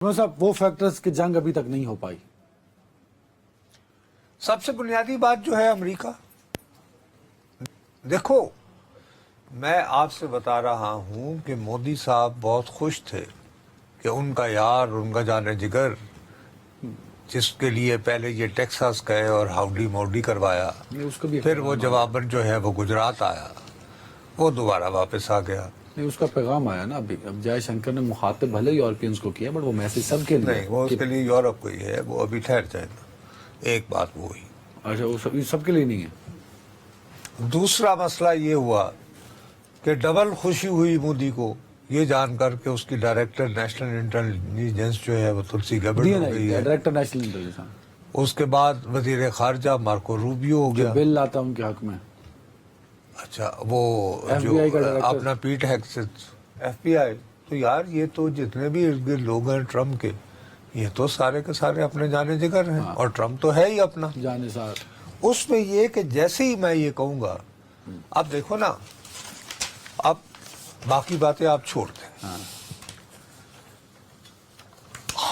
صاحب وہ فیکٹرز کی جنگ ابھی تک نہیں ہو پائی. سب سے بنیادی بات جو ہے امریکہ. دیکھو میں آپ سے بتا رہا ہوں کہ مودی صاحب بہت خوش تھے کہ ان کا یار، ان کا جان جگر، جس کے لیے پہلے یہ ٹیکساس گئے اور ہاؤڈی موڈی کروایا، اس کو بھی پھر وہ جواباً جو ہے وہ گجرات آیا، وہ دوبارہ واپس آ گیا. نہیں، اس کا پیغام آیا نا. اب جے شنکر نے مخاطب بھلے یورپینز کو کیا، بٹ وہ میسج سب کے لیے نہیں، وہ اس کے لیے یورپ کو ہی ہے، وہ ابھی ٹھہر جائے گا. ایک بات وہ ہوئی. اچھا، وہ سب کے لیے نہیں ہے. دوسرا مسئلہ یہ ہوا کہ ڈبل خوشی ہوئی مودی کو یہ جان کر کہ اس کی ڈائریکٹر نیشنل انٹیلیجنس جو ہے وہ تلسی گیبرڈ ہو گئی ہے. ڈائریکٹر نیشنل انٹیلیجنس اس کے بعد وزیر خارجہ مارکو روبیو ہو جو گیا. بل لاتا ان کے حق میں. اچھا، وہ جو FBI کا ڈائریکٹر. اپنا پیٹ ہیکسٹ ایف بی آئی. تو یار یہ تو جتنے بھی ارد گرد لوگ ہیں ٹرمپ کے، یہ تو سارے کے سارے اپنے جانے جگر ہیں. اور ٹرمپ تو ہے ہی اپنا جانثار. اس میں یہ کہ جیسے ہی میں یہ کہوں گا، اب دیکھو نا، اب باقی باتیں آپ چھوڑ دیں.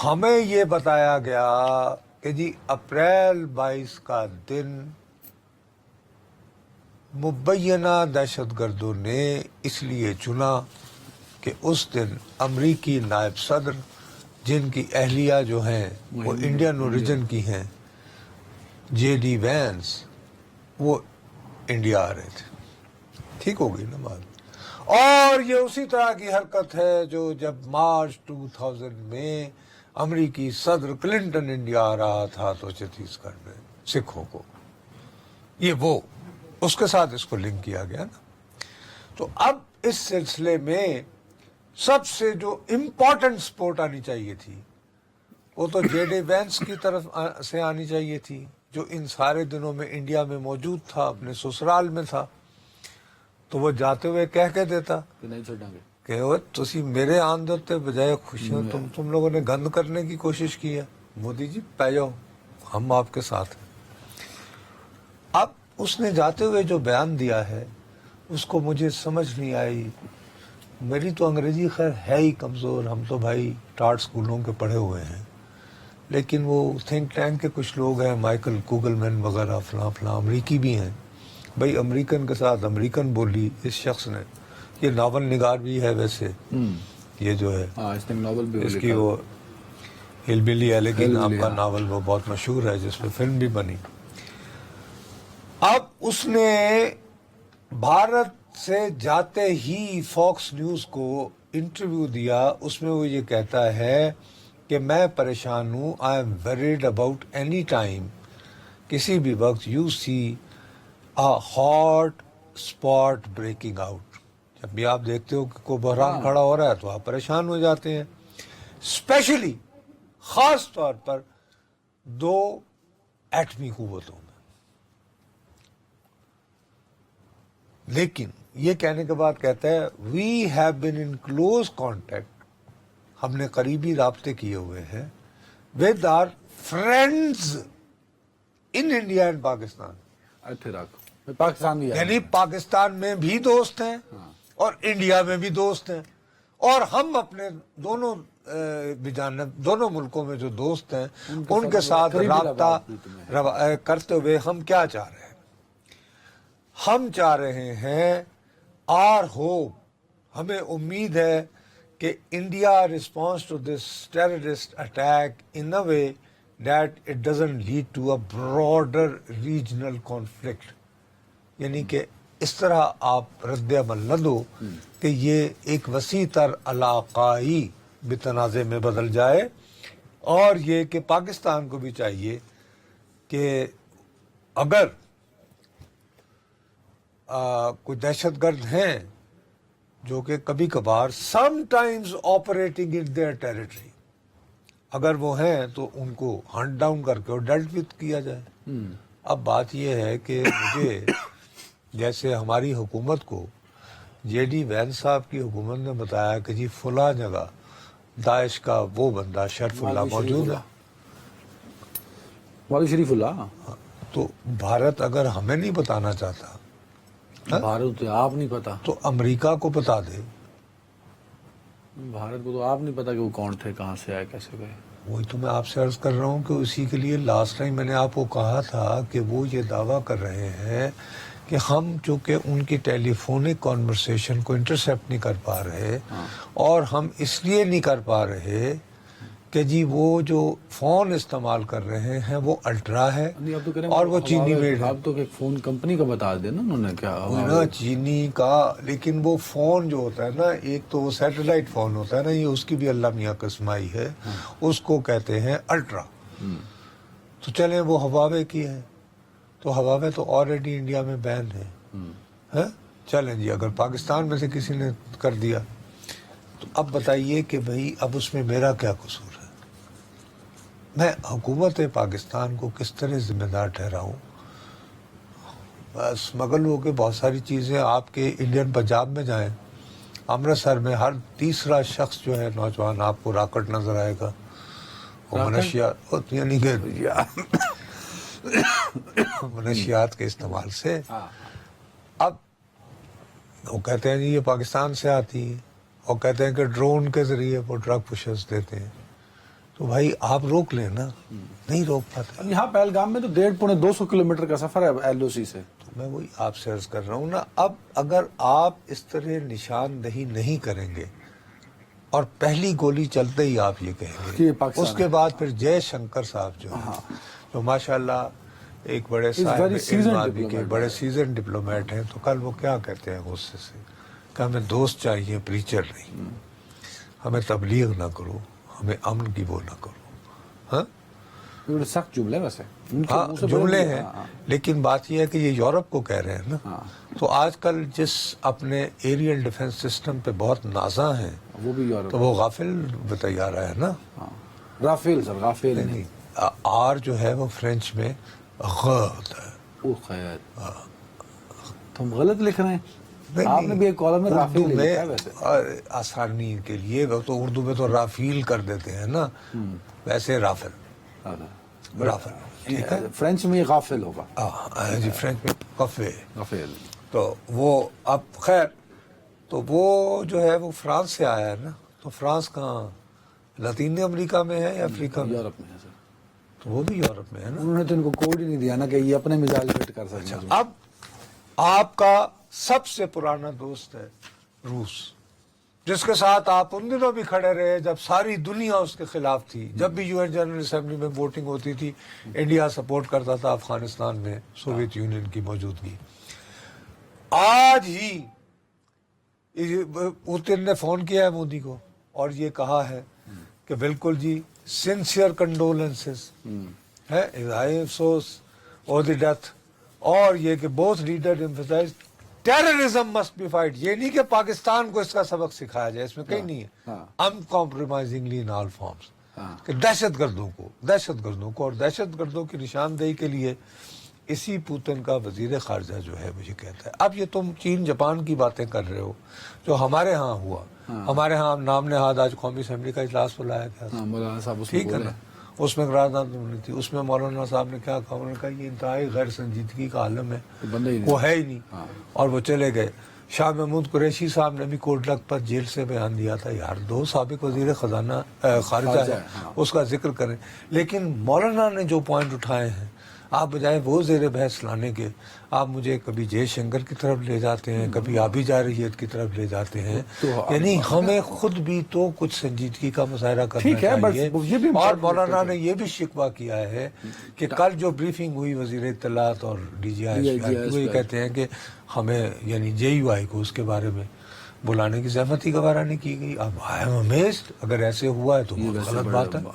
ہمیں یہ بتایا گیا کہ جی اپریل 22 کا دن مبینہ دہشت گردوں نے اس لیے چنا کہ اس دن امریکی نائب صدر، جن کی اہلیہ جو ہیں وہ انڈین اوریجن کی ہیں، جے ڈی وینس، وہ انڈیا آ رہے تھے. ٹھیک ہو گئی نا بات. اور یہ اسی طرح کی حرکت ہے جو جب مارچ 2000 میں امریکی صدر کلنٹن انڈیا آ رہا تھا تو چھتیس گڑھ میں سکھوں کو، یہ وہ اس کے ساتھ اس کو لنک کیا گیا نا. تو اب اس سلسلے میں سب سے جو امپورٹنٹ سپورٹ آنی چاہیے تھی وہ تو جے ڈی وینس کی طرف سے آنی چاہیے تھی، جو ان سارے دنوں میں انڈیا میں موجود تھا، اپنے سسرال میں تھا. تو وہ جاتے ہوئے کہہ کے دیتا نہیں چھوڑیں گے کہ وہ تسی میرے آندے بجائے خوشیاں تم لوگوں نے گند کرنے کی کوشش کی ہے. مودی جی پہ جاؤ، ہم آپ کے ساتھ ہیں. اب اس نے جاتے ہوئے جو بیان دیا ہے اس کو مجھے سمجھ نہیں آئی. میری تو انگریزی خیر ہے ہی کمزور، ہم تو بھائی ٹاٹ سکولوں کے پڑھے ہوئے ہیں، لیکن وہ تھنک ٹینک کے کچھ لوگ ہیں، مائیکل کوگل مین وغیرہ فلاں فلاں، امریکی بھی ہیں. بھائی امریکن کے ساتھ امریکن بولی اس شخص نے. یہ ناول نگار بھی ہے ویسے، یہ جو ہے اس نے ناول بھی اس کی وہ ہل بلی ایلیگن آپ کا ناول وہ بہت مشہور ہے جس پہ فلم بھی بنی. اب اس نے بھارت سے جاتے ہی فاکس نیوز کو انٹرویو دیا. اس میں وہ یہ کہتا ہے کہ میں پریشان ہوں، I am worried about any time, کسی بھی وقت you see hot spot breaking out. جب بھی آپ دیکھتے ہو کہ کوئی بحران کھڑا ہو رہا ہے تو آپ پریشان ہو جاتے ہیں، اسپیشلی خاص طور پر دو ایٹمی قوتوں میں. لیکن یہ کہنے کے بعد کہتا ہے we have been in close contact, ہم نے قریبی رابطے کیے ہوئے ہیں with our friends in India and Pakistan. Pakistan بھی یعنی پاکستان میں بھی دوست ہیں اور انڈیا میں بھی دوست ہیں، اور ہم اپنے دونوں بجانب دونوں ملکوں میں جو دوست ہیں ان کے ساتھ رابطہ کرتے ہوئے ہم کیا چاہ رہے ہیں؟ ہم چاہ رہے ہیں آر ہوپ، ہمیں امید ہے کہ India response to this terrorist attack in a way that it doesn't lead to a broader regional conflict. یعنی کہ اس طرح آپ رد عمل نہ دو کہ یہ ایک وسیع تر علاقائی بتنازع میں بدل جائے. اور یہ کہ پاکستان کو بھی چاہیے کہ اگر کوئی دہشت گرد ہیں جو کہ کبھی کبھار sometimes operating in their territory, اگر وہ ہیں تو ان کو ہنٹ ڈاؤن کر کے اور ڈیلٹ وتھ کیا جائے. اب بات یہ ہے کہ مجھے جیسے ہماری حکومت کو جے ڈی وین صاحب کی حکومت نے بتایا کہ جی فلاں جگہ داعش کا وہ بندہ شرف اللہ موجود ہے، والد شریف اللہ. تو بھارت اگر ہمیں نہیں بتانا چاہتا، بھارت آپ نہیں پتا تو امریکہ کو بتا دے. بھارت کو تو آپ نہیں پتا کہ وہ کون تھے, کہاں سے آئے, کیسے گئے. وہی تو میں آپ سے عرض کر رہا ہوں کہ اسی کے لیے لاسٹ ٹائم میں نے آپ کو کہا تھا کہ وہ یہ دعویٰ کر رہے ہیں کہ ہم چونکہ ان کی ٹیلی فونک کانورسیشن کو انٹرسیپٹ نہیں کر پا رہے, اور ہم اس لیے نہیں کر پا رہے کہ جی وہ جو فون استعمال کر رہے ہیں وہ الٹرا ہے نہیں, اب تو کہہ رہے ہیں اور وہ چینی میڈ ہے. آپ تو ایک فون کمپنی کا بتا دیں نا انہوں نے کیا وہی نا چینی کا, لیکن وہ فون جو ہوتا ہے نا, ایک تو وہ سیٹلائٹ فون ہوتا ہے نا, یہ اس کی بھی اللہ میاں قسمائی ہے, اس کو کہتے ہیں الٹرا. تو چلیں وہ ہواوے کی ہے, تو ہواوے تو آلریڈی انڈیا میں بین ہے. چلیں جی, اگر پاکستان میں سے کسی نے کر دیا تو اب بتائیے کہ بھئی اب اس میں میرا کیا قصور ہے؟ میں حکومت پاکستان کو کس طرح ذمہ دار ٹھہراؤں؟ بس مغل ہو کے بہت ساری چیزیں, آپ کے انڈین پنجاب میں جائیں, امرتسر میں ہر تیسرا شخص جو ہے نوجوان آپ کو راکٹ نظر آئے گا. وہ منشیات, یعنی کہ منشیات کے استعمال سے. اب وہ کہتے ہیں جی یہ پاکستان سے آتی ہے, اور کہتے ہیں کہ ڈرون کے ذریعے وہ ڈرگ پشرز دیتے ہیں. تو بھائی آپ روک لیں نا, نہیں روک پاتے. یہاں پہلگام میں تو 150-200 کلومیٹر کا سفر ہے ایل او سی سے. تو میں وہی آپ سے عرض کر رہا ہوں نا, اب اگر آپ اس طرح نشاندہی نہیں کریں گے اور پہلی گولی چلتے ہی آپ یہ کہیں گے, اس کے بعد پھر جے شنکر صاحب جو ہیں, جو ماشاءاللہ ایک بڑے صاحب علم آدمی کے بڑے سیزن ڈپلومیٹ ہیں, تو کل وہ کیا کہتے ہیں غصے سے کہ ہمیں دوست چاہیے, پریچر نہیں, ہمیں تبلیغ نہ کرو, ہمیں امن کی وہ نہ کرو. ہاں سخت جملے ویسے, ہاں جملے ہیں, لیکن بات یہ ہے کہ یہ یورپ کو کہہ رہے ہیں نا. تو آج کل جس اپنے ایریل ڈیفنس سسٹم پہ بہت نازاں ہیں, وہ بھی یورپ, تو وہ غافل بتایا رہا ہے نا. رافیل سر, غافل نہیں. آر جو ہے وہ فرینچ میں غ ہوتا ہے. او خیر, تم غلط لکھ رہے ہیں. آپ نے بھی ایک کالم میں رافیل لکھا ہے ویسے, آسانی کے لیے. تو اردو میں تو رافیل کر دیتے ہیں نا, ویسے رافل. رافل ٹھیک ہے, فرینچ میں یہ غافل ہوگا. جی فرینچ میں غفے. غافل. تو وہ اب خیر, تو وہ جو ہے وہ فرانس سے آیا ہے نا. تو فرانس کہاں, لاطینی امریکہ میں ہے یا افریقہ میں؟ یورپ میں ہے سر. تو وہ بھی یورپ میں ہے نا. انہوں نے تو ان کو کوڈ ہی نہیں دیا نا کہ یہ اپنے مزاج فٹ کر سکیں. اب آپ کا سب سے پرانا دوست ہے روس, جس کے ساتھ آپ ان دنوں بھی کھڑے رہے جب ساری دنیا اس کے خلاف تھی. جب بھی یو این جنرل اسمبلی میں ووٹنگ ہوتی تھی, انڈیا سپورٹ کرتا تھا افغانستان میں سوویت یونین کی موجودگی. آج ہی پوتن نے فون کیا ہے مودی کو اور یہ کہا ہے کہ بالکل جی سنسیئر کنڈولنسز ہے, افسوس اور دی ڈیتھ, اور یہ کہ both leader emphasize terrorism must be fight. یہ نہیں کہ پاکستان کو اس کا سبق سکھایا جائے, اس میں کہیں نہیں ہے. ان کمپرومائزنگلی ان آل فارمز, کہ دہشت گردوں کو اور دہشت گردوں کی نشاندہی کے لیے اسی پوتن کا وزیر خارجہ جو ہے مجھے کہتا ہے. اب یہ تم چین جاپان کی باتیں کر رہے ہو, جو ہمارے ہاں ہوا, ہمارے ہاں نام نہاد آج قومی اسمبلی کا اجلاس بلایا گیا, مولانا صاحب ٹھیک ہے نا, اس میں قرارداد ہونی تھی. اس میں مولانا صاحب نے کیا کہا, انہوں نے کہا یہ انتہائی غیر سنجیدگی کا عالم ہے, وہ ہے ہی نہیں, اور وہ چلے گئے. شاہ محمود قریشی صاحب نے بھی کوٹ لکھپت جیل سے بیان دیا تھا, یار دو سابق وزیر خزانہ خارجہ ہے, اس کا ذکر کریں. لیکن مولانا نے جو پوائنٹ اٹھائے ہیں, آپ بجائے وہ زیر بحث لانے کے, آپ مجھے کبھی جے شنکر کی طرف لے جاتے ہیں, کبھی آبی جارحیت کی طرف لے جاتے ہیں. یعنی ہمیں خود بھی تو کچھ سنجیدگی کا مظاہرہ کرنا چاہیے. اور مولانا نے یہ بھی شکوہ کیا ہے کہ کل جو بریفنگ ہوئی وزیر اطلاعات اور ڈی جی آئی وہ یہ کہتے ہیں کہ ہمیں یعنی جے یو آئی کو اس کے بارے میں بلانے کی زحمت ہی گوارا نہیں کی گئی. اب آئی ایم امیزڈ, اگر ایسے ہوا ہے تو غلط بات ہے.